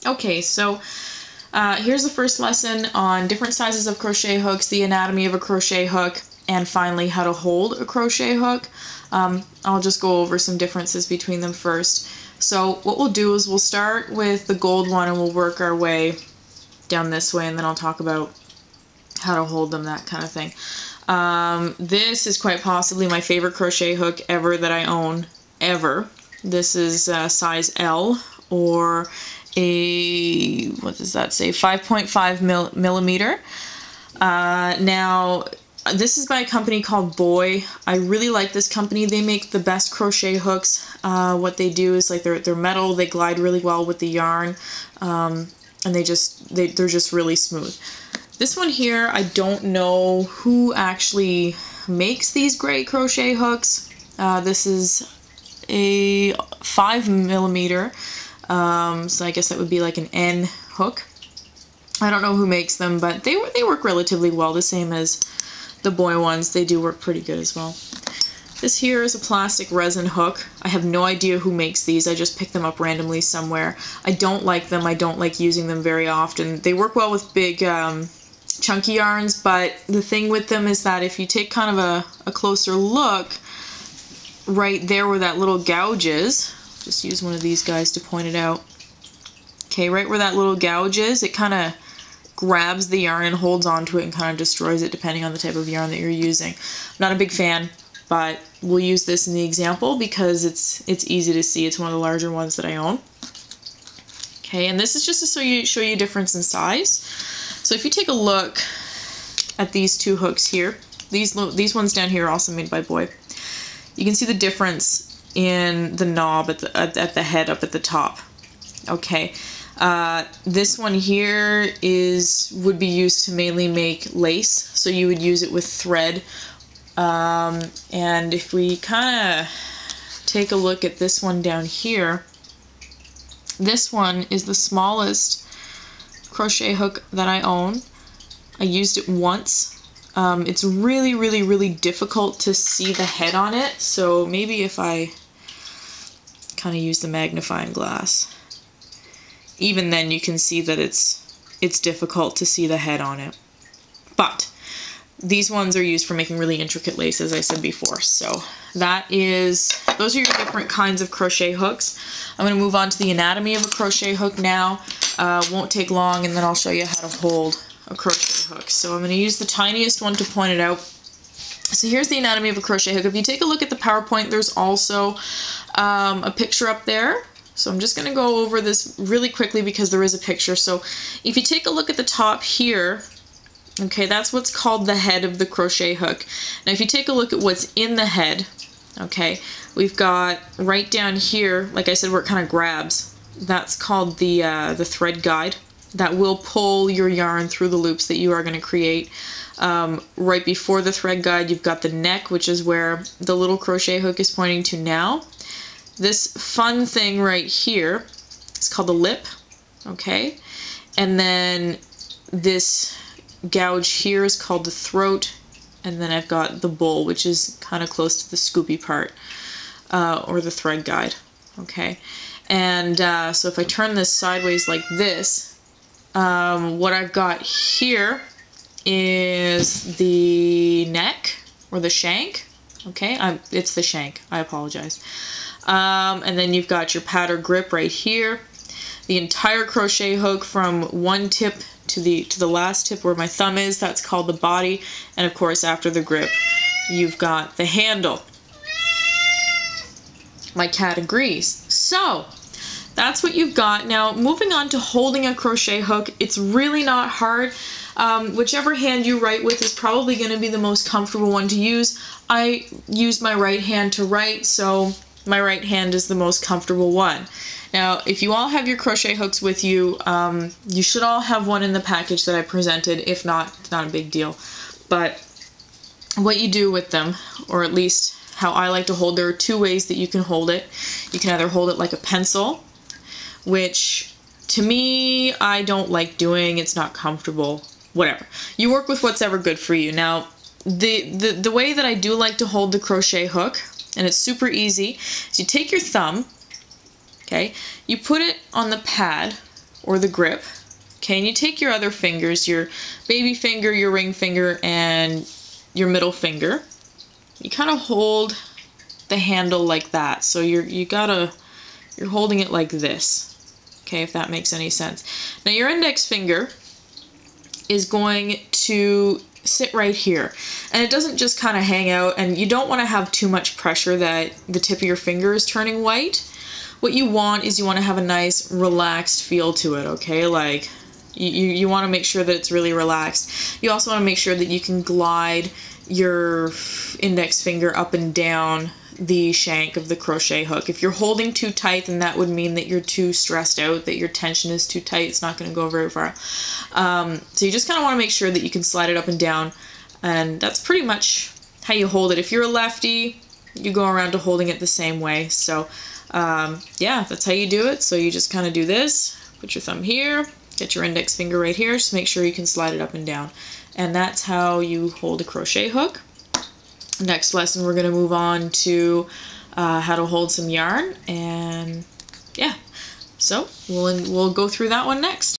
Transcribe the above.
Okay, so here's the first lesson on different sizes of crochet hooks, the anatomy of a crochet hook, and finally how to hold a crochet hook. I'll just go over some differences between them first. So what we'll do is we'll start with the gold one and we'll work our way down this way, and then I'll talk about how to hold them, that kind of thing. This is quite possibly my favorite crochet hook ever that I own, ever. This is size L, or a, what does that say, 5.5 millimeter. Now, this is by a company called Boy. I really like this company. They make the best crochet hooks. What they do is, like, they're metal, they glide really well with the yarn, and they're just really smooth. This one here, I don't know who actually makes these great crochet hooks. This is a 5 millimeter, so I guess that would be like an N hook. I don't know who makes them, but they work relatively well, the same as the Boy ones. They do work pretty good as well. This here is a plastic resin hook. I have no idea who makes these. I just picked them up randomly somewhere. I don't like them. I don't like using them very often. They work well with big chunky yarns, but the thing with them is that if you take kind of a closer look, right there where that little gouge is, just use one of these guys to point it out. Okay, right where that little gouge is, it kind of grabs the yarn and holds onto it and kind of destroys it depending on the type of yarn that you're using. I'm not a big fan, but we'll use this in the example because it's easy to see. It's one of the larger ones that I own. Okay, and this is just to show you a difference in size. So if you take a look at these two hooks here, these ones down here are also made by Boy. You can see the difference in the knob at the head up at the top. Okay, this one here would be used to mainly make lace, so you would use it with thread. And if we kind of take a look at this one down here, this one is the smallest crochet hook that I own. I used it once. It's really difficult to see the head on it, so maybe if I kind of use the magnifying glass, even then you can see that it's difficult to see the head on it. But these ones are used for making really intricate lace, as I said before. So those are your different kinds of crochet hooks. I'm going to move on to the anatomy of a crochet hook now. Won't take long, and then I'll show you how to hold a crochet hook. So I'm going to use the tiniest one to point it out. So here's the anatomy of a crochet hook. If you take a look at the PowerPoint, there's also a picture up there. So I'm just going to go over this really quickly because there is a picture. So if you take a look at the top here, okay, that's what's called the head of the crochet hook. Now if you take a look at what's in the head, okay, we've got right down here, like I said, where it kind of grabs, that's called the thread guide. That will pull your yarn through the loops that you are going to create. Right before the thread guide, you've got the neck, which is where the little crochet hook is pointing to now. This fun thing right here is called the lip, okay? And then this gouge here is called the throat, and then I've got the bowl, which is kind of close to the scoopy part, or the thread guide, okay? And so if I turn this sideways like this, what I've got here is the neck, or the shank, okay? It's the shank, I apologize. And then you've got your pattern grip right here. The entire crochet hook from one tip to the last tip where my thumb is, that's called the body. And of course, after the grip, you've got the handle. My cat agrees. So that's what you've got. Now, moving on to holding a crochet hook, it's really not hard. Whichever hand you write with is probably going to be the most comfortable one to use. I use my right hand to write, so my right hand is the most comfortable one. Now, if you all have your crochet hooks with you, you should all have one in the package that I presented. If not, it's not a big deal. But what you do with them, or at least how I like to hold, there are two ways that you can hold it. You can either hold it like a pencil, which to me, I don't like doing. It's not comfortable. Whatever. You work with what's ever good for you. Now, the way that I do like to hold the crochet hook, and it's super easy, is you take your thumb, okay, you put it on the pad or the grip. Okay, and you take your other fingers, your baby finger, your ring finger, and your middle finger. You kind of hold the handle like that. So you're holding it like this. Okay, if that makes any sense. Now your index finger is going to sit right here, and it doesn't just kind of hang out, and you don't want to have too much pressure that the tip of your finger is turning white. What you want is you want to have a nice relaxed feel to it, okay? Like you want to make sure that it's really relaxed. You also want to make sure that you can glide your index finger up and down the shank of the crochet hook. If you're holding too tight, then that would mean that you're too stressed out, that your tension is too tight. It's not going to go very far. So you just kind of want to make sure that you can slide it up and down, and that's pretty much how you hold it. If you're a lefty, you go around to holding it the same way. So yeah, that's how you do it. So you just kind of do this, put your thumb here, get your index finger right here, just make sure you can slide it up and down. And that's how you hold a crochet hook. Next lesson we're going to move on to how to hold some yarn, and yeah, so we'll go through that one next.